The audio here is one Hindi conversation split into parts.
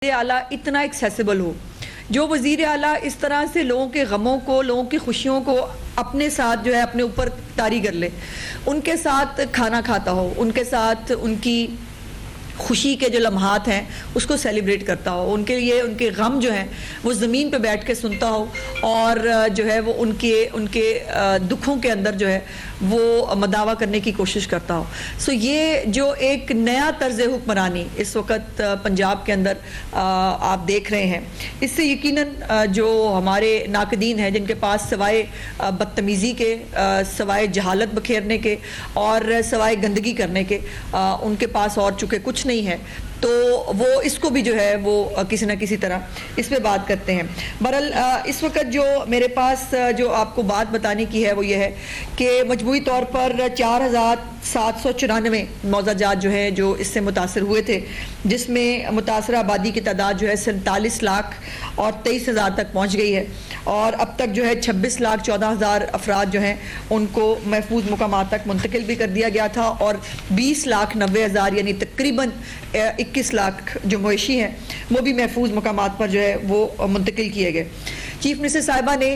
वज़ीर आला इतना एक्सेसिबल हो, जो वज़ीर आला इस तरह से लोगों के गमों को, लोगों की खुशियों को अपने साथ जो है अपने ऊपर तारी कर ले, उनके साथ खाना खाता हो, उनके साथ उनकी खुशी के जो लम्हात हैं उसको सेलिब्रेट करता हो, उनके लिए उनके गम जो हैं वो ज़मीन पे बैठ के सुनता हो और जो है वो उनके दुखों के अंदर जो है वो मदावा करने की कोशिश करता हो। सो ये जो एक नया तर्ज़ हुक्मरानी इस वक्त पंजाब के अंदर आप देख रहे हैं, इससे यकीनन जो हमारे नाकदीन हैं जिनके पास सवाए बदतमीज़ी के, सवाए जहालत बखेरने के और सवाए गंदगी करने के उनके पास और चुके कुछ नहीं है, तो वो इसको भी जो है वो किसी न किसी तरह इस पे बात करते हैं। बहरहाल इस वक्त जो मेरे पास जो आपको बात बताने की है वो ये है कि मजमूई तौर पर 4794 मौज़ाजात जो हैं जो इससे मुतासर हुए थे, जिसमें मुतासर आबादी की तादाद जो है 47 लाख और 23,000 तक पहुँच गई है और अब तक जो है 26,14,000 अफराद जो हैं उनको महफूज मुकामात तक मुंतकिल भी कर दिया गया था और 20,90,000 यानी तकरीबन 21 लाख जो मवेशी हैं वो भी महफूज मुकामात पर जो है वो मुंतकिल किए गए। चीफ मिनिस्टर साहिबा ने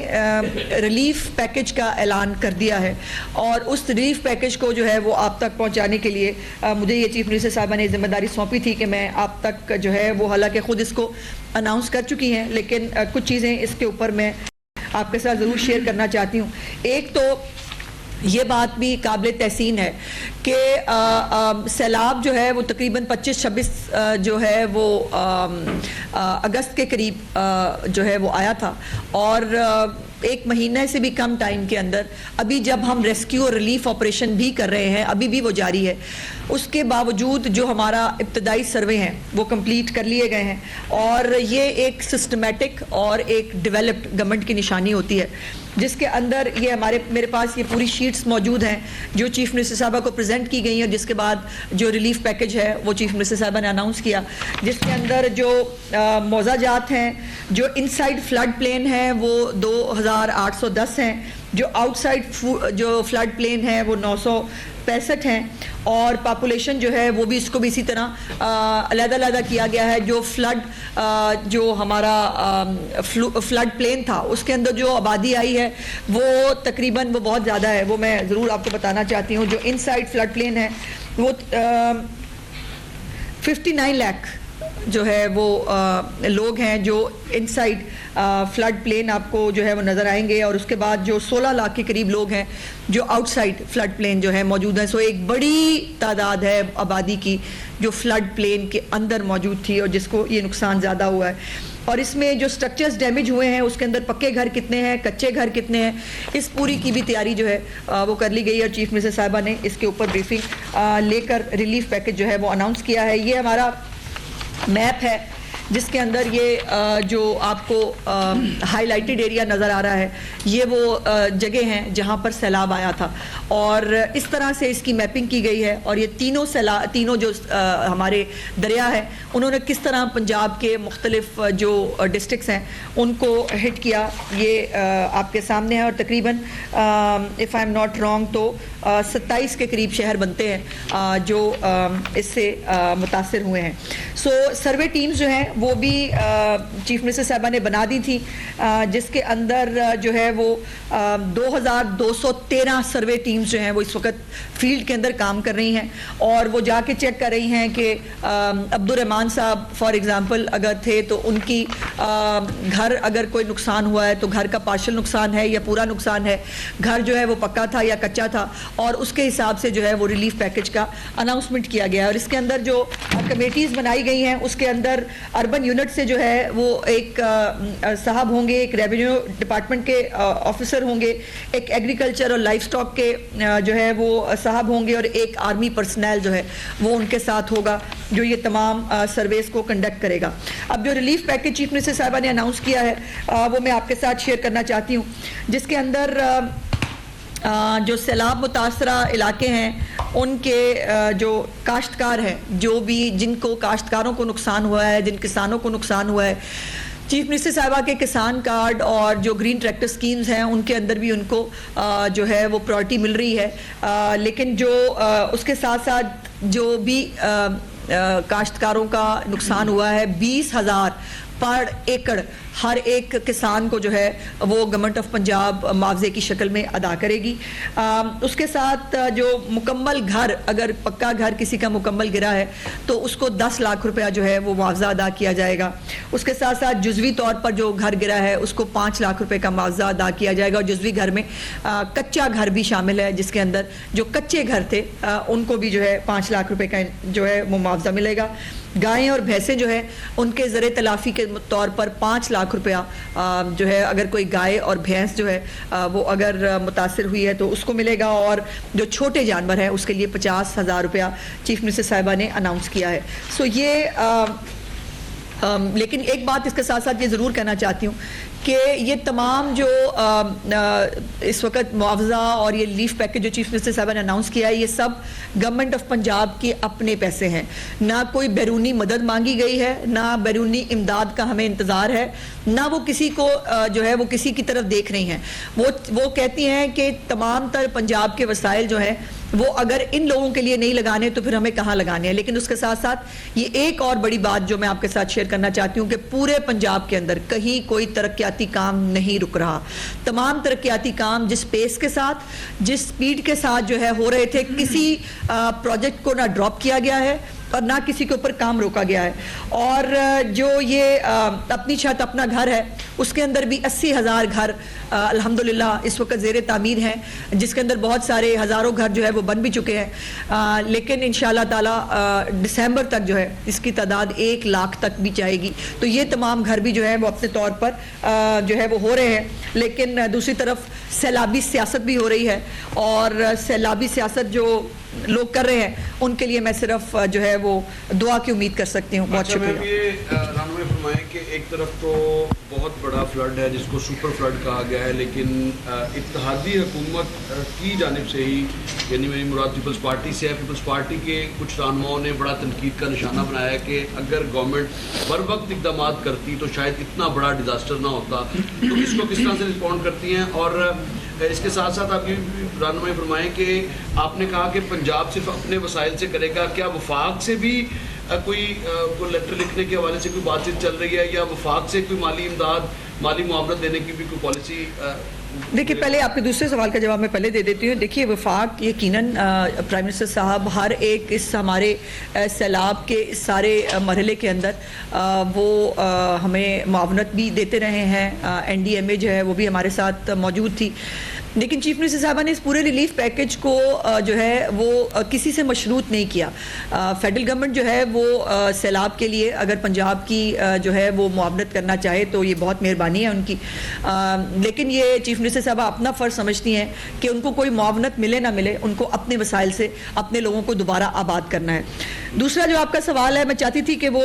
रिलीफ पैकेज का ऐलान कर दिया है और उस रिलीफ पैकेज को जो है वो आप तक पहुंचाने के लिए मुझे ये चीफ मिनिस्टर साहिबा ने जिम्मेदारी सौंपी थी कि मैं आप तक जो है वो, हालांकि ख़ुद इसको अनाउंस कर चुकी हैं, लेकिन कुछ चीज़ें इसके ऊपर मैं आपके साथ ज़रूर शेयर करना चाहती हूँ। एक तो ये बात भी काबिल तहसीन है कि सैलाब जो है वो तकरीबन 25-26 जो है वो अगस्त के करीब जो है वो आया था और एक महीने से भी कम टाइम के अंदर अभी जब हम रेस्क्यू और रिलीफ ऑपरेशन भी कर रहे हैं, अभी भी वो जारी है, उसके बावजूद जो हमारा इब्तदाई सर्वे हैं वो कंप्लीट कर लिए गए हैं और ये एक सिस्टमेटिक और एक डेवलप्ड गवर्नमेंट की निशानी होती है, जिसके अंदर ये मेरे पास ये पूरी शीट्स मौजूद हैं जो चीफ मिनिस्टर साहबा को प्रेजेंट की गई हैं और जिसके बाद जो रिलीफ पैकेज है वो चीफ मिनिस्टर साहबा ने अनाउंस किया, जिसके अंदर जो मौज़ाजात हैं, जो इनसाइड फ्लड प्लेन है वो 2,810 हैं, जो आउटसाइड जो फ्लड प्लेन है वो 965 हैं और पॉपुलेशन जो है वो भी इसको भी इसी तरह अलग-अलग किया गया है। जो फ्लड जो हमारा फ्लड प्लेन था उसके अंदर जो आबादी आई है वो तकरीबन वो बहुत ज़्यादा है, वो मैं ज़रूर आपको बताना चाहती हूँ। जो इनसाइड फ्लड प्लेन है वो 59 लाख जो है वो लोग हैं जो इनसाइड फ्लड प्लेन आपको जो है वो नज़र आएंगे और उसके बाद जो 16 लाख के करीब लोग हैं जो आउटसाइड फ्लड प्लेन जो है मौजूद हैं। सो एक बड़ी तादाद है आबादी की जो फ्लड प्लेन के अंदर मौजूद थी और जिसको ये नुकसान ज़्यादा हुआ है। और इसमें जो स्ट्रक्चर्स डैमेज हुए हैं उसके अंदर पक्के घर कितने हैं, कच्चे घर कितने हैं, इस पूरी की भी तैयारी जो है वो कर ली गई और चीफ मिनिस्टर साहिबा ने इसके ऊपर ब्रीफिंग लेकर रिलीफ पैकेज जो है वो अनाउंस किया है। ये हमारा मैप है जिसके अंदर ये जो आपको हाईलाइटेड एरिया नज़र आ रहा है ये वो जगह हैं जहाँ पर सैलाब आया था और इस तरह से इसकी मैपिंग की गई है और ये तीनों जो हमारे दरिया है उन्होंने किस तरह पंजाब के मुख्तलिफ जो डिस्ट्रिक्ट्स हैं उनको हिट किया, ये आपके सामने है और तकरीबन if I am not wrong तो 27 के करीब शहर बनते हैं जो इससे मुतासिर हुए हैं। सो सर्वे टीम्स जो हैं वो भी चीफ मिनिस्टर साहबा ने बना दी थी, जिसके अंदर जो है वो 2,213 सर्वे टीम्स जो हैं वो इस वक्त फील्ड के अंदर काम कर रही हैं और वो जाके चेक कर रही हैं कि अब्दुर्रहमान साहब फॉर एग्जांपल अगर थे तो उनकी घर अगर कोई नुकसान हुआ है तो घर का पार्शल नुकसान है या पूरा नुकसान है, घर जो है वो पक्का था या कच्चा था और उसके हिसाब से जो है वो रिलीफ पैकेज का अनाउंसमेंट किया गया और इसके अंदर जो कमेटीज़ बनाई गई हैं उसके अंदर अर्बन यूनिट से जो है वो एक साहब होंगे, एक रेवेन्यू डिपार्टमेंट के ऑफिसर होंगे, एक एग्रीकल्चर और लाइफ स्टॉक के जो है वो साहब होंगे और एक आर्मी पर्सनल जो है वो उनके साथ होगा जो ये तमाम सर्वेस को कंडक्ट करेगा। अब जो रिलीफ पैकेज चीफ मिनिस्टर साहिबा ने अनाउंस किया है वो मैं आपके साथ शेयर करना चाहती हूँ, जिसके अंदर जो सैलाब मुतासरा इलाके हैं उनके जो काश्तकार हैं, जो भी जिनको काश्तकारों को नुकसान हुआ है, जिन किसानों को नुकसान हुआ है, चीफ मिनिस्टर साहिबा के किसान कार्ड और जो ग्रीन ट्रैक्टर स्कीम्स हैं उनके अंदर भी उनको जो है वो प्रायोरिटी मिल रही है, लेकिन जो उसके साथ साथ जो भी काश्तकारों का नुकसान हुआ है 20,000 पर एकड़ हर एक किसान को जो है वो गवर्नमेंट ऑफ पंजाब मुआवजे की शक्ल में अदा करेगी। उसके साथ जो मुकम्मल घर, अगर पक्का घर किसी का मुकम्मल गिरा है तो उसको 10 लाख रुपया जो है वो मुआवजा अदा किया जाएगा। उसके साथ साथ जुज़वी तौर पर जो घर गिरा है उसको 5 लाख रुपए का मुआवजा अदा किया जाएगा। और जुज़वी घर में कच्चा घर भी शामिल है, जिसके अंदर जो कच्चे घर थे उनको भी जो है 5 लाख रुपए का जो है वो मुआवजा मिलेगा। गायें और भैंसें जो है उनके ज़र तलाफ़ी के तौर पर 5 लाख रुपया जो है, अगर कोई गाय और भैंस जो है वो अगर मुतासिर हुई है तो उसको मिलेगा। और जो छोटे जानवर हैं उसके लिए 50,000 रुपया चीफ मिनिस्टर साहिबा ने अनाउंस किया है। सो ये लेकिन एक बात इसके साथ साथ ये ज़रूर कहना चाहती हूँ कि ये तमाम जो इस वक्त मुआवजा और ये रिलीफ पैकेज जो चीफ मिनिस्टर साहब ने अनाउंस किया है, ये सब गवर्नमेंट ऑफ पंजाब के अपने पैसे हैं। ना कोई बैरूनी मदद मांगी गई है, ना बैरूनी इमदाद का हमें इंतज़ार है, ना वो किसी को जो है वो किसी की तरफ देख रही हैं। वो कहती हैं कि तमाम तर पंजाब के वसाइल जो हैं वो अगर इन लोगों के लिए नहीं लगाने तो फिर हमें कहाँ लगाने हैं। लेकिन उसके साथ साथ ये एक और बड़ी बात जो मैं आपके साथ शेयर करना चाहती हूँ कि पूरे पंजाब के अंदर कहीं कोई तरक्याती काम नहीं रुक रहा। तमाम तरक्याती काम जिस पेस के साथ, जिस स्पीड के साथ जो है हो रहे थे, किसी प्रोजेक्ट को ना ड्रॉप किया गया है और ना किसी के ऊपर काम रोका गया है। और जो ये अपनी छत अपना घर है उसके अंदर भी 80,000 घर अल्हम्दुलिल्लाह इस वक्त ज़ेर तामीर हैं, जिसके अंदर बहुत सारे हज़ारों घर जो है वो बन भी चुके हैं। लेकिन इंशाअल्लाह ताला दिसंबर तक जो है इसकी तादाद 1 लाख तक भी जाएगी। तो ये तमाम घर भी जो है वो अपने तौर पर जो है वो हो रहे हैं। लेकिन दूसरी तरफ सैलाबी सियासत भी हो रही है और सैलाबी सियासत जो लोग कर रहे हैं उनके लिए मैं सिर्फ जो है वो दुआ की उम्मीद कर सकती हूँ। बहुत शुक्रिया। ये रानुमा फरमाएं कि एक तरफ तो बहुत बड़ा फ्लड है जिसको सुपर फ्लड कहा गया है, लेकिन इत्तेहादी हुकूमत की जानिब से ही, यानी मेरी मुराद पीपल्स पार्टी से है, पीपल्स पार्टी के कुछ रहनुमाओं ने बड़ा तनकीद का निशाना बनाया है कि अगर गवर्नमेंट बर वक्त इकदाम करती तो शायद इतना बड़ा डिज़ास्टर ना होता। तो इसको किस तरह से रिस्पॉन्ड करती हैं? और इसके साथ साथ आप ये रहनुमाई फरमाएं कि आपने कहा कि पंजाब सिर्फ अपने वसाइल से करेगा, क्या वफाक से भी कोई लेटर लिखने के हवाले से कोई बातचीत चल रही है, या वफाक से कोई माली इमदाद, माली मुआवनत देने की भी कोई पॉलिसी? देखिए, पहले आपके दूसरे सवाल का जवाब मैं पहले दे देती हूँ। देखिए, वफाक यकीनन प्राइम मिनिस्टर साहब हर एक इस हमारे सैलाब के इस सारे मरहले के अंदर वो हमें मुआवनत भी देते रहे हैं। NDMA जो है वो भी हमारे साथ मौजूद थी। लेकिन चीफ मिनिस्टर साहबा ने इस पूरे रिलीफ पैकेज को जो है वो किसी से मशरूत नहीं किया। फेडरल गवर्नमेंट जो है वो सैलाब के लिए अगर पंजाब की जो है वो मुआवनत करना चाहे तो ये बहुत मेहरबानी है उनकी। लेकिन ये चीफ मिनिस्टर साहबा अपना फ़र्ज़ समझती हैं कि उनको कोई मुआवनत मिले ना मिले, उनको अपने वसाइल से अपने लोगों को दोबारा आबाद करना है। दूसरा जो आपका सवाल है, मैं चाहती थी कि वो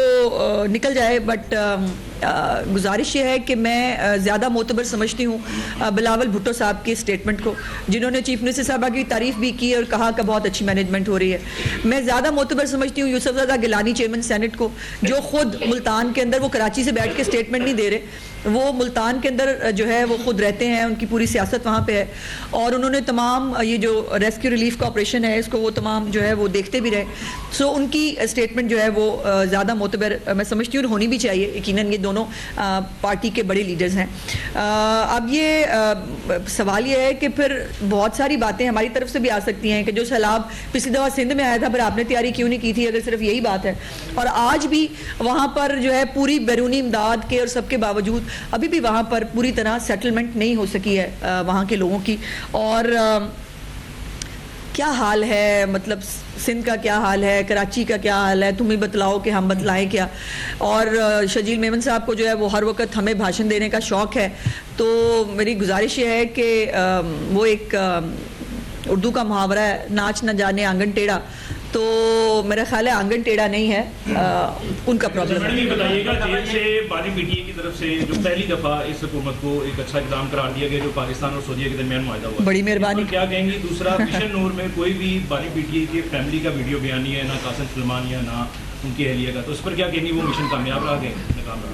निकल जाए, बट गुजारिश ये है कि मैं ज़्यादा मोतबर समझती हूँ बिलावल भुट्टो साहब के स्टेटमेंट को, जिन्होंने चीफ मिनिस्टर साहबा की तारीफ़ भी की और कहा कि बहुत अच्छी मैनेजमेंट हो रही है। मैं ज़्यादा मोतबर समझती हूँ यूसुफज़ादा गिलानी चेयरमैन सेनेट को, जो खुद मुल्तान के अंदर, वो कराची से बैठ के स्टेटमेंट नहीं दे रहे, वो मुल्तान के अंदर जो है वो खुद रहते हैं, उनकी पूरी सियासत वहाँ पे है और उन्होंने तमाम ये जो रेस्क्यू रिलीफ का ऑपरेशन है इसको वो तमाम जो है वो देखते भी रहे। सो उनकी स्टेटमेंट जो है वो ज़्यादा मोतबर मैं समझती हूँ, होनी भी चाहिए। यकीनन ये दोनों पार्टी के बड़े लीडर्स हैं। अब ये सवाल ये है कि फिर बहुत सारी बातें हमारी तरफ से भी आ सकती हैं कि जो सैलाब पिछली दफ़ा सिंध में आया था फिर आपने तैयारी क्यों नहीं की थी, अगर सिर्फ यही बात है। और आज भी वहाँ पर जो है पूरी बैरूनी इमदाद के और सबके बावजूद अभी भी वहाँ पर पूरी तरह सेटलमेंट नहीं हो सकी है वहाँ के लोगों की। और क्या हाल है, मतलब सिंध का क्या हाल है, कराची का क्या हाल है, तुम ही बतलाओ कि हम बतलाएं क्या। और शजील मेमन साहब को जो है वो हर वक्त हमें भाषण देने का शौक़ है, तो मेरी गुजारिश ये है कि वो एक उर्दू का मुहावरा है, नाच न जाने आंगन टेढ़ा, तो मेरा ख्याल है आंगन टेढ़ा नहीं है, उनका प्रॉब्लम है। बताइएगा, जेल से बानी पीटीए की तरफ से जो पहली दफ़ा इस हुकूमत को एक अच्छा इक़दाम करार दिया गया जो पाकिस्तान और सऊदीया के दरमियान मुआहदा हुआ, बड़ी मेहरबानी। क्या कहेंगी? दूसरा, मिशन नूर में कोई भी बानी पीटीए की फैमिली का वीडियो बयान नहीं है, ना कासिम सलमान या ना उनकी अहलिया का, तो उस पर क्या कहेंगी? वो मिशन कामयाब रहा, नाकाम रहा?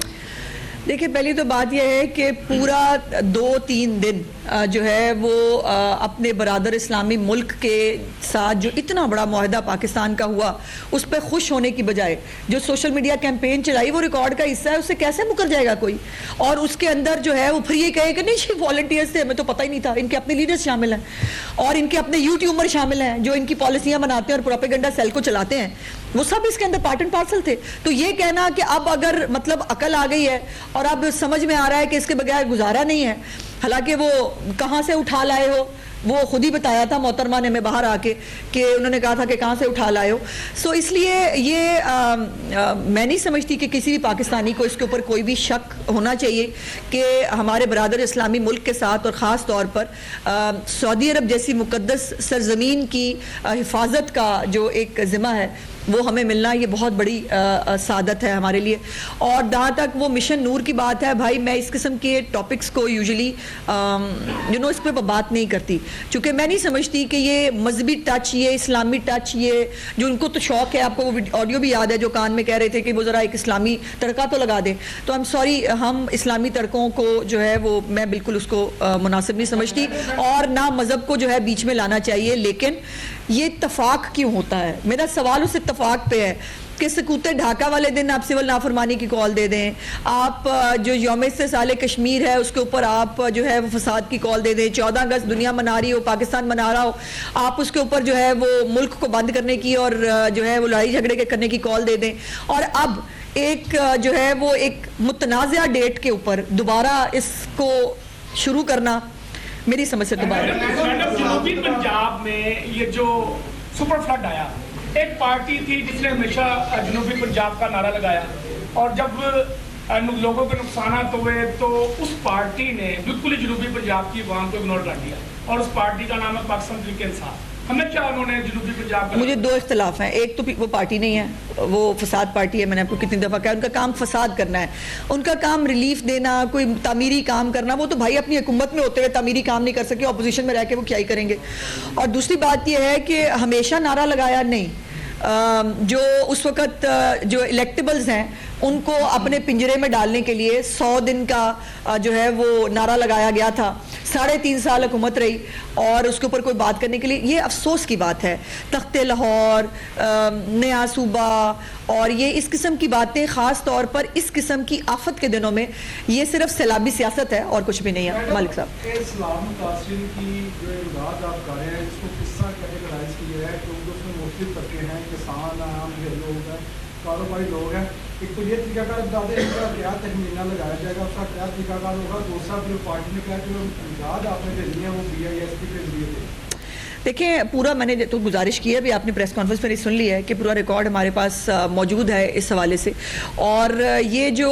देखिए, पहली तो बात यह है कि पूरा 2-3 दिन जो है वो अपने बरादर इस्लामी मुल्क के साथ जो इतना बड़ा मुआहदा पाकिस्तान का हुआ उस पर खुश होने की बजाय जो सोशल मीडिया कैंपेन चलाई वो रिकॉर्ड का हिस्सा है, उससे कैसे मुकर जाएगा कोई? और उसके अंदर जो है वो फिर ये कहे कि नहीं वॉलंटियर्स थे, हमें तो पता ही नहीं था। इनके अपने लीडर्स शामिल हैं और इनके अपने यूट्यूबर शामिल हैं जो इनकी पॉलिसियां बनाते हैं और प्रोपेगेंडा सेल को चलाते हैं, वो सब इसके अंदर पार्ट एंड पार्सल थे। तो ये कहना कि अब अगर मतलब अकल आ गई है और अब समझ में आ रहा है कि इसके बगैर गुजारा नहीं है, हालांकि वो कहाँ से उठा लाए हो वो खुद ही बताया था मोहतरमा ने, मैं बाहर आके कि उन्होंने कहा था कि कहाँ से उठा लाए हो। सो इसलिए ये मैं नहीं समझती कि किसी भी पाकिस्तानी को इसके ऊपर कोई भी शक होना चाहिए कि हमारे बरादर इस्लामी मुल्क के साथ और ख़ास तौर पर सऊदी अरब जैसी मुक़द्दस सरज़मीन की हिफाजत का जो एक ज़िम्मा है वो हमें मिलना, ये बहुत बड़ी सादत है हमारे लिए। और जहाँ तक वो मिशन नूर की बात है, भाई मैं इस किस्म के टॉपिक्स को यूजुअली इस पर बात नहीं करती, क्योंकि मैं नहीं समझती कि ये मजहबी टच, ये इस्लामी टच, ये जो उनको तो शौक है, आपको वो ऑडियो भी याद है जो कान में कह रहे थे कि वो ज़रा एक इस्लामी तड़का तो लगा दें, तो आई एम सॉरी, हम इस्लामी तड़कों को जो है वो मैं बिल्कुल उसको मुनासिब नहीं समझती और ना मज़हब को जो है बीच में लाना चाहिए। लेकिन ये इत्तफाक क्यों होता है? मेरा सवाल उस इत्तफाक पे है कि सकूते ढाका वाले दिन आप सिविल नाफरमानी की कॉल दे दें, आप जो यौम इस्तिसाल कश्मीर है उसके ऊपर आप जो है वो फसाद की कॉल दे दें, 14 अगस्त दुनिया मना रही हो, पाकिस्तान मना रहा हो, आप उसके ऊपर जो है वो मुल्क को बंद करने की और जो है वो लड़ाई झगड़े के करने की कॉल दे दें, और अब एक जो है वो एक मुतनाज़ा डेट के ऊपर दोबारा इसको शुरू करना मेरी समझ से दोबारा। जनूबी पंजाब में ये जो सुपर फ्लड आया, एक पार्टी थी जिसने हमेशा जनूबी पंजाब का नारा लगाया, और जब लोगों के नुकसान हुए तो उस पार्टी ने बिल्कुल ही जनूबी पंजाब की आवाम को इग्नोर कर दिया, और उस पार्टी का नाम है पाकिस्तान तहरीक इंसाफ। हमेशा उन्होंने जनूबी पंजाब का, मुझे दो इख्तलाफ हैं, एक तो वो पार्टी नहीं है, वो फसाद पार्टी है, मैंने आपको कितनी दफ़ा कहा, उनका काम फसाद करना है, उनका काम रिलीफ देना, कोई तामीरी काम करना, वो तो भाई अपनी हुकूमत में होते हुए तामीरी काम नहीं कर सके, अपोजिशन में रह के वो क्या ही करेंगे। और दूसरी बात यह है कि हमेशा नारा लगाया नहीं, जो उस वक़्त जो इलेक्टेबल्स हैं उनको अपने पिंजरे में डालने के लिए 100 दिन का जो है वो नारा लगाया गया था, 3.5 साल हुकूमत रही और उसके ऊपर कोई बात करने के लिए, ये अफसोस की बात है। तख्ते लाहौर, नया सूबा और ये इस किस्म की बातें, ख़ास तौर पर इस किस्म की आफत के दिनों में, ये सिर्फ सैलाबी सियासत है और कुछ भी नहीं है। मालिक साहब, इस्लाम मुतासिरीन की जो इमदाद आप कर रहे हैं, इसको किस तरह कैटेगराइज किया है? क्योंकि उसमें मुख्तलिफ तबके हैं, किसान, आम लोग हैं, कारोबारी लोग हैं। एक तो ये तरीकाकार बता दें, इसका क्या तखमीना लगाया जाएगा, उसका क्या तरीकाकार होगा? दूसरा जो पार्टी ने कहा जो इमदाद आपने भेजी है वो BISP के जरिए थे। देखिए, पूरा मैंने तो गुजारिश की है, अभी आपने प्रेस कॉन्फ्रेंस में सुन ली है कि पूरा रिकॉर्ड हमारे पास मौजूद है इस हवाले से। और ये जो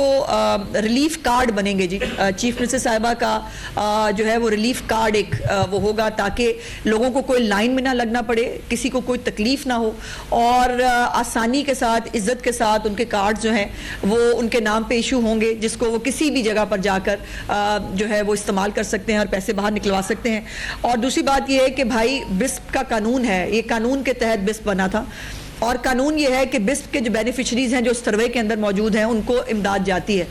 रिलीफ कार्ड बनेंगे जी, चीफ मिनिस्टर साहिबा का जो है वो रिलीफ कार्ड एक वो होगा, ताकि लोगों को कोई लाइन में ना लगना पड़े, किसी को कोई तकलीफ ना हो, और आसानी के साथ, इज़्ज़त के साथ उनके कार्ड जो हैं वो उनके नाम पे इशू होंगे, जिसको वो किसी भी जगह पर जाकर जो है वो इस्तेमाल कर सकते हैं और पैसे बाहर निकलवा सकते हैं। और दूसरी बात ये है कि भाई बिस्प का कानून है, ये कानून के तहत बिस्प बना था, और कानून ये है कि बिस्प के जो बेनिफिशरीज हैं जो इस सर्वे के अंदर मौजूद हैं उनको इमदाद जाती है।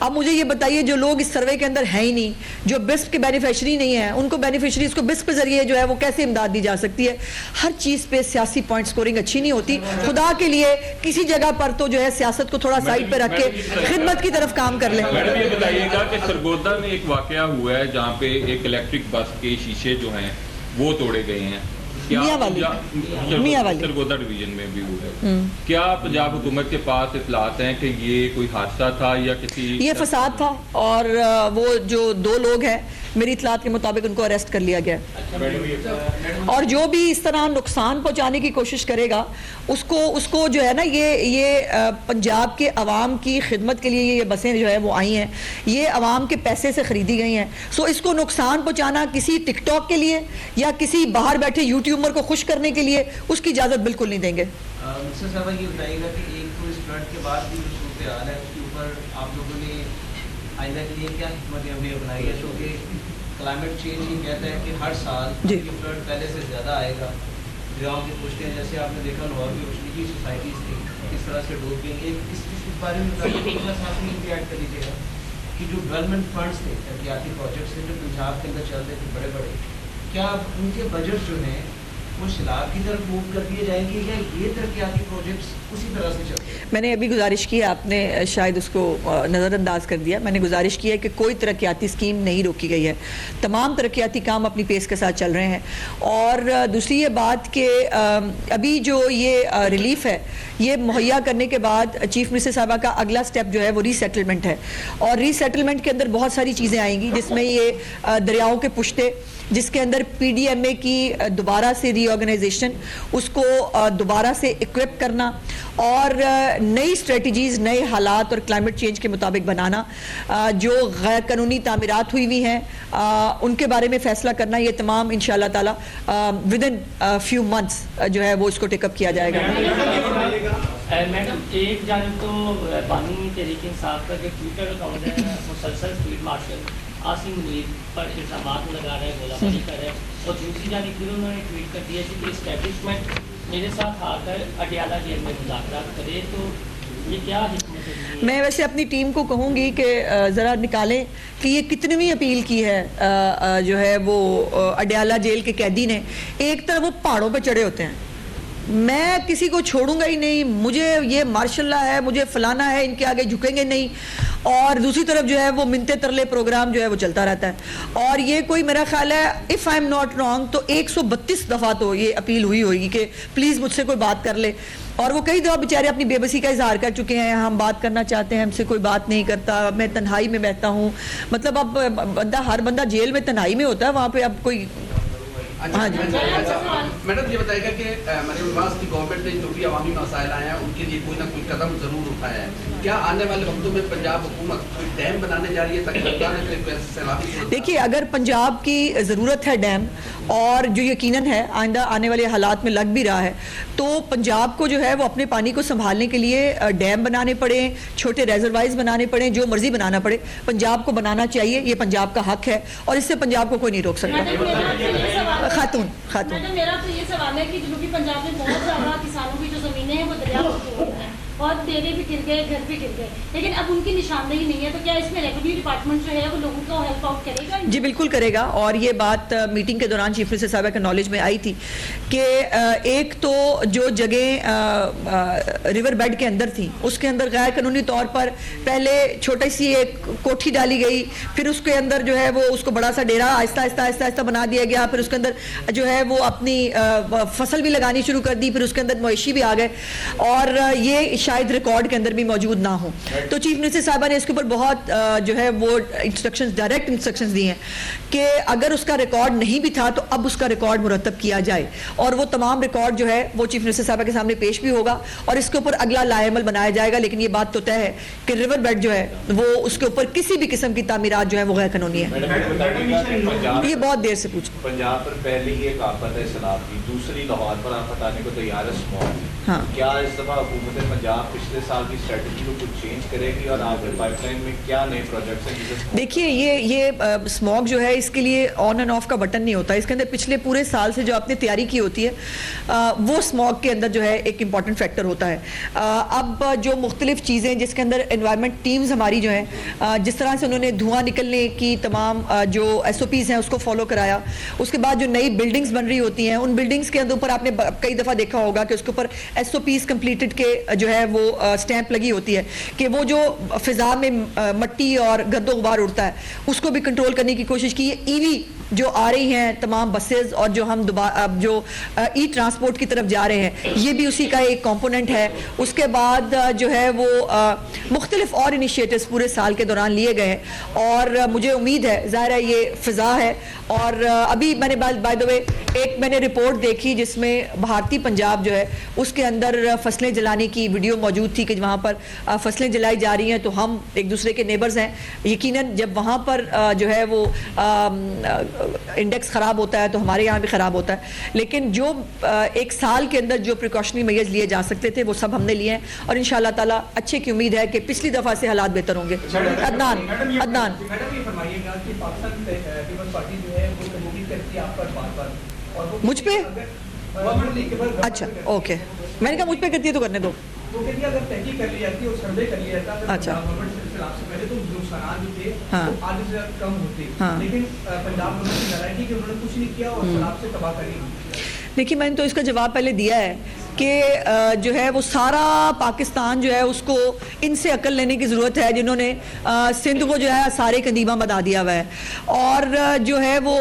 अब मुझे ये बताइए, जो लोग इस सर्वे के अंदर हैं ही नहीं, जो बिस्प के बेनिफिशरी नहीं है, उनको बेनिफिशरीज को बिस्प के जरिए जो है वो कैसे इमदाद दी जा सकती है? हर चीज़ पे सियासी पॉइंट स्कोरिंग अच्छी नहीं होती। खुदा के लिए किसी जगह पर तो जो है सियासत को थोड़ा साइड पे रख के खिदमत की तरफ काम कर लें। मैडम, ये बताइएगा कि सरगोदा में एक वाकया हुआ है जहाँ पे एक इलेक्ट्रिक बस के शीशे जो हैं वो तोड़े गए हैं, मियां वाली सरगोदा डिवीजन में भी हुआ है। क्या पंजाब हुकूमत के पास इत्तलात हैं कि ये कोई हादसा था या किसी, ये फसाद था, और वो जो 2 लोग हैं मेरी इत्तलात के मुताबिक उनको अरेस्ट कर लिया गया, और जो भी इस तरह नुकसान पहुंचाने की कोशिश करेगा उसको जो है ना, ये पंजाब के अवाम की खिदमत के लिए ये बसें जो है वो आई हैं, ये अवाम के पैसे से ख़रीदी गई हैं। सो इसको नुकसान पहुंचाना किसी टिकटॉक के लिए या किसी बाहर बैठे यूट्यूबर को खुश करने के लिए, उसकी इजाज़त बिल्कुल नहीं देंगे। मिस्टर साहब, ये बताइएगा कि एक तो इस फ्लड के बाद भी सूरत हाल है, उसके ऊपर आप लोगों ने आइंदा के लिए क्या हिकमत अमली अपनाई है? क्योंकि क्लाइमेट चेंज ही कहता है कि हर साल ये फ्लड पहले से ज़्यादा आएगा, दरियाओं की पुष्टियाँ, जैसे आपने देखा लाहौर में कुछ निजी सोसाइटीज़ थी किस तरह से डूब गई। एक इस बारे में रिएक्ट कर लीजिएगा। कि जो डेवलपमेंट फंड्स थे, तरक्याती प्रोजेक्ट्स थे जो पंजाब के अंदर चल रहे थे बड़े बड़े, क्या उनके बजट जो हैं वो सैलाब की तरफ मूव कर दिए जाएंगे या ये तरक्याती प्रोजेक्ट्स उसी तरह से चलते हैं? मैंने अभी गुजारिश की है, आपने शायद उसको नज़रअंदाज कर दिया। मैंने गुजारिश की है कि कोई तरक्याती स्कीम नहीं रोकी गई है, तमाम तरक्याती काम अपनी पेस के साथ चल रहे हैं। और दूसरी ये बात कि अभी जो ये रिलीफ है ये मुहैया करने के बाद चीफ मिनिस्टर साहबा का अगला स्टेप जो है वो रीसेटलमेंट है, और रीसेटलमेंट के अंदर बहुत सारी चीज़ें आएंगी, जिसमें ये दरियाओं के पुश्ते, जिसके अंदर PDMA की दोबारा से रीऑर्गेनाइजेशन, उसको दोबारा से इक्विप करना और नई स्ट्रेटजीज़, नए हालात और क्लाइमेट चेंज के मुताबिक बनाना, जो गैर कानूनी तामीरात हुई हुई हैं उनके बारे में फ़ैसला करना, ये तमाम इंशाअल्लाह ताला विदिन फ्यू मंथ्स जो है वो इसको टेकअप किया जाएगा। मैडम, एक जानब तो बानी तहरीक इंसाफ का जो ट्विटर अकाउंट है मुसलसल फील्ड मार्शल आसिम मुनीर पर इल्ज़ामात लगा रहे हैं, गोलाबारी कर रहे हैं, और दूसरी जानब फिर उन्होंने ट्वीट कर दिया कि इस्टेब्लिशमेंट मेरे साथ आकर अडियाला जेल में मुज़ाकरात करे, तो ये क्या हिकमत है? मैं वैसे अपनी टीम को कहूँगी कि ज़रा निकालें कि ये कितनी अपील की है जो है वो अडियाला जेल के कैदी ने। एक तरफ वो पहाड़ों पे चढ़े होते हैं, मैं किसी को छोड़ूंगा ही नहीं, मुझे ये मार्शल है, मुझे फलाना है, इनके आगे झुकेंगे नहीं, और दूसरी तरफ जो है वो मिनते तरले प्रोग्राम जो है वो चलता रहता है। और ये कोई, मेरा ख्याल है if I am not wrong, तो 132 दफ़ा तो ये अपील हुई होगी कि प्लीज़ मुझसे कोई बात कर ले, और वो कई दफ़ा बेचारे अपनी बेबसी का इजहार कर चुके हैं, हम बात करना चाहते हैं, हमसे कोई बात नहीं करता, मैं तन्हाई में बैठता हूँ। मतलब अब हर बंदा जेल में तन्हाई में होता है, वहाँ पे अब कोई। हाँ जी मैडम, ये बताएगा कि मरीम नवाज की गवर्नमेंट ने जो भी अवामी मसाइल आए हैं उनके लिए कोई ना कोई कदम जरूर उठाया है, क्या आने वाले वक्तों में पंजाब हुकूमत कोई डैम बनाने जा रही है ताकि? देखिए, अगर पंजाब की ज़रूरत है डैम, और जो यकीनन है आइंदा आने वाले हालात में लग भी रहा है, तो पंजाब को जो है वो अपने पानी को संभालने के लिए डैम बनाने पड़े, छोटे रेजरवाइज बनाने पड़े, जो मर्जी बनाना पड़े, पंजाब को बनाना चाहिए, ये पंजाब का हक है, और इससे पंजाब को कोई नहीं रोक सकता। खातून मैडम, मेरा तो ये सवाल है कि जनूबी पंजाब में बहुत ज़्यादा किसानों की जो ज़मीनें हैं वो दरिया में हैं, और तेरे भी गिर गए, घर भी गिर गए, लेकिन अब उनकी निशानदेही नहीं है, तो क्या इसमें रेवेन्यू डिपार्टमेंट जो है वो लोगों को हेल्प आउट करेगा? जी बिल्कुल करेगा, और ये बात मीटिंग के दौरान चीफ मिनिस्टर साहब के नॉलेज में आई थी कि एक तो जो जगह रिवर बेड के अंदर थी उसके अंदर गैर कानूनी तौर पर पहले छोटी सी एक कोठी डाली गई, फिर उसके अंदर जो है वो उसको बड़ा सा डेरा आहिस्ता आहिस्ता आहिस्ता आहिस्ता बना दिया गया, फिर उसके अंदर जो है वो अपनी फसल भी लगानी शुरू कर दी, फिर उसके अंदर मवेशी भी आ गए, और ये शायद रिकॉर्ड के अंदर भी मौजूद ना हो। तो चीफ मिनिस्टर साहबा ने इसके ऊपर बहुत जो है वो इंस्ट्रक्शंस, डायरेक्ट इंस्ट्रक्शंस दी हैं कि अगर उसका रिकॉर्ड नहीं भी था तो अब उसका रिकॉर्ड मुरतब किया जाए, और वो तमाम रिकॉर्ड जो है वो चीफ मिनिस्टर साहबा के सामने पेश भी होगा, और इसके ऊपर अगला लाएमल बनाया जाएगा। लेकिन ये बात तो तय है कि रिवर बेड जो है वो उसके ऊपर किसी भी किस्म की तामीरात जो है वो गैर कानूनी है। ये बहुत देर से पूछ, पंजाब पर पहले ही एक आफत है सैलाब की, दूसरी लाहौर पर आप हटाने को तैयार है स्मॉग। हाँ, क्या इस दफा हुकूमत पंजाब पिछले साल की स्ट्रेटजी को कुछ चेंज करेगी, और आगे पाइपलाइन में क्या नए प्रोजेक्ट्स हैं? देखिए, ये स्मॉग जो है इसके लिए ऑन एंड ऑफ का बटन नहीं होता, इसके अंदर पिछले पूरे साल से जो आपने तैयारी की होती है वो स्मॉग के अंदर जो है एक इम्पॉर्टेंट फैक्टर होता है। अब जो मुख्तलिफ चीज़ें जिसके अंदर एनवायरनमेंट टीम्स हमारी जो हैं, जिस तरह से उन्होंने धुआं निकलने की तमाम जो SOPs हैं उसको फॉलो कराया, उसके बाद जो नई बिल्डिंग्स बन रही होती हैं उन बिल्डिंग्स के अंदर ऊपर आपने कई दफ़ा देखा होगा कि उसके ऊपर SOPs कंप्लीटेड के जो है वो स्टैंप लगी होती है कि वो जो फिजा में मट्टी और गद्दो गुबार उड़ता है उसको भी कंट्रोल करने की कोशिश की है। EV जो आ रही हैं तमाम बसेस, और जो हम जो ई ट्रांसपोर्ट की तरफ जा रहे हैं, ये भी उसी का एक कंपोनेंट है। उसके बाद जो है वो मुख्तलिफ और इनिशिएटिव्स पूरे साल के दौरान लिए गए हैं, और मुझे उम्मीद है, ज़ाहिर है ये फ़िज़ा है, और अभी मैंने बाय द वे एक मैंने रिपोर्ट देखी जिसमें भारतीय पंजाब जो है उसके अंदर फसलें जलाने की वीडियो मौजूद थी कि वहाँ पर फसलें जलाई जा रही हैं, तो हम एक दूसरे के नेबर्स हैं, यकीनन जब वहाँ पर जो है वो इंडेक्स ख़राब होता है तो हमारे यहाँ भी ख़राब होता है, लेकिन जो एक साल के अंदर जो प्रिकॉशनरी मेजर्स लिए जा सकते थे वो सब हमने लिए हैं, और इंशाअल्लाह ताला अच्छे की उम्मीद है कि पिछली दफ़ा से हालात बेहतर होंगे। अदनान मुझ पे, अच्छा ओके, मैंने कहा मुझ पे करती है तो करने दो। वो कहती है अगर तहकीक कर ली जाती और सर्वे कर लिया जाता अच्छा। गवर्नमेंट से इंकलाब से पहले तो नुकसान जो थे हाँ। वो आधे से कम होते, हाँ। लेकिन पंजाब गवर्नमेंट की नाराजगी कि उन्होंने कुछ नहीं किया और शराब से तबाह करी। देखिए मैंने तो इसका जवाब पहले दिया है कि जो है वो सारा पाकिस्तान जो है उसको इनसे अकल लेने की ज़रूरत है जिन्होंने सिंध को जो है सारे कदीमा बता दिया हुआ है और जो है वो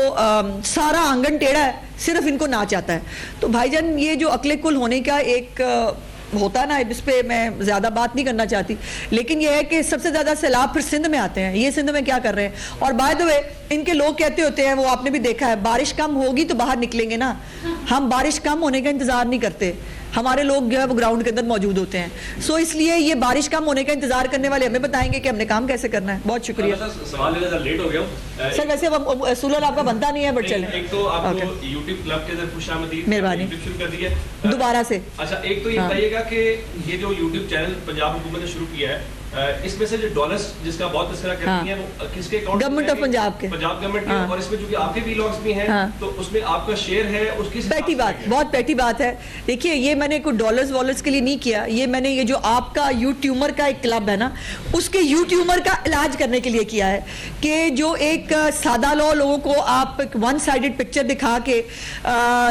सारा आंगन टेढ़ा है, सिर्फ इनको नाच आता है। तो भाईजान ये जो अकले कुल होने का एक होता है ना, इस पे मैं ज़्यादा बात नहीं करना चाहती, लेकिन यह है कि सबसे ज़्यादा सैलाब फिर सिंध में आते हैं। ये सिंध में क्या कर रहे हैं? और बाय द वे इनके लोग कहते होते हैं, वो आपने भी देखा है, बारिश कम होगी तो बाहर निकलेंगे ना। हम बारिश कम होने का इंतज़ार नहीं करते, हमारे लोग जो है वो ग्राउंड के अंदर मौजूद होते हैं। सो इसलिए ये बारिश कम होने का इंतजार करने वाले हमें बताएंगे कि हमने काम कैसे करना है। बहुत शुक्रिया सवाल लेट हो गया सर, वैसे अब सूलर आपका बनता नहीं है, बट चले। एक तो आपको यूट्यूब क्लब के अंदर खुशामदीद, मेहरबानी, यूट्यूब शुरू कर दिया दोबारा से। अच्छा, एक तो ये बताइएगा कि ये जो यूट्यूब चैनल पंजाब हुकूमत ने शुरू किया है, इसमें से जो डॉलर्स जिसका बहुत तस्करा करती है वो किसके अकाउंट? गवर्नमेंट ऑफ पंजाब के, पंजाब गवर्नमेंट के। और इसमें जो आपके व्लॉग्स भी हैं तो उसमें आपका शेयर है उसकी पैटी बात, बहुत पैटी बात है। देखिए ये मैंने कोई डॉलर्स वॉलर्स के लिए नहीं किया, ये मैंने ये जो आपका यूट्यूबर का एक क्लब है ना, उसके यूट्यूबर का इलाज करने के लिए किया है कि जो एक सादा लोगों को आप वन साइडेड पिक्चर दिखा के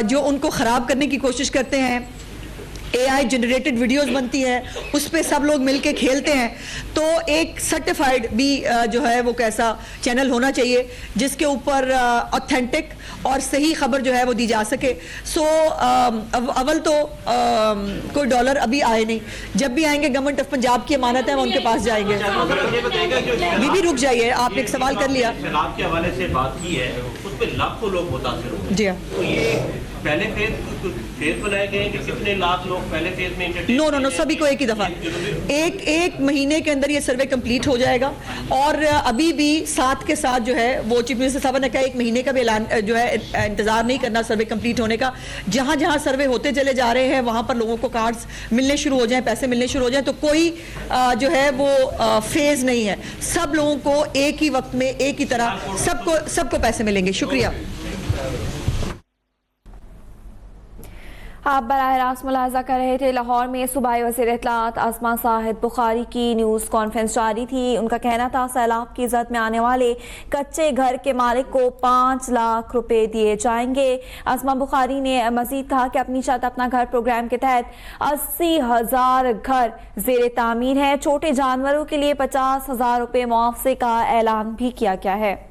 जो उनको ख़राब करने की कोशिश करते हैं, AI जनरेटेड वीडियोस बनती है, उस पे सब लोग मिलके खेलते हैं। तो एक सर्टिफाइड भी जो है वो कैसा चैनल होना चाहिए जिसके ऊपर ऑथेंटिक और सही खबर जो है वो दी जा सके। सो अव्वल तो कोई डॉलर अभी आए नहीं, जब भी आएंगे गवर्नमेंट ऑफ पंजाब की अमानत है, हम उनके पास जाएंगे। बीबी रुक जाइए, आपने एक सवाल कर लिया। शराब के हवाले से बात की है, उस पर लाखों लोग मुतासिर हुए। जी हाँ, तो ये पहले फेज बनाए गए कि कितने लाख लोग पहले फेज में? नो, सभी को एक ही दफा, एक महीने के अंदर ये सर्वे कंप्लीट हो जाएगा। और अभी भी साथ के साथ जो है वो चीफ मिनिस्टर साहब ने कहा 1 महीने का भी ऐलान जो है इंतजार नहीं करना सर्वे कंप्लीट होने का। जहां जहां सर्वे होते चले जा रहे हैं वहां पर लोगों को कार्ड्स मिलने शुरू हो जाएं, पैसे मिलने शुरू हो जाएं। तो कोई जो है वो फेज नहीं है, सब लोगों को एक ही वक्त में एक ही तरह सबको पैसे मिलेंगे। शुक्रिया। आप बराह रास्त मुलाजा कर रहे थे। लाहौर में सूबाई वज़ीर इत्तलात आसमा साहिद बुखारी की न्यूज़ कॉन्फ्रेंस जारी थी। उनका कहना था सैलाब की ज़द में आने वाले कच्चे घर के मालिक को 5 लाख रुपए दिए जाएंगे। आसमा बुखारी ने मजीद कहा कि अपनी छत अपना घर प्रोग्राम के तहत 80,000 घर ज़ेर तामीर है। छोटे जानवरों के लिए 50,000 रुपए मुआवजे का ऐलान भी किया गया है।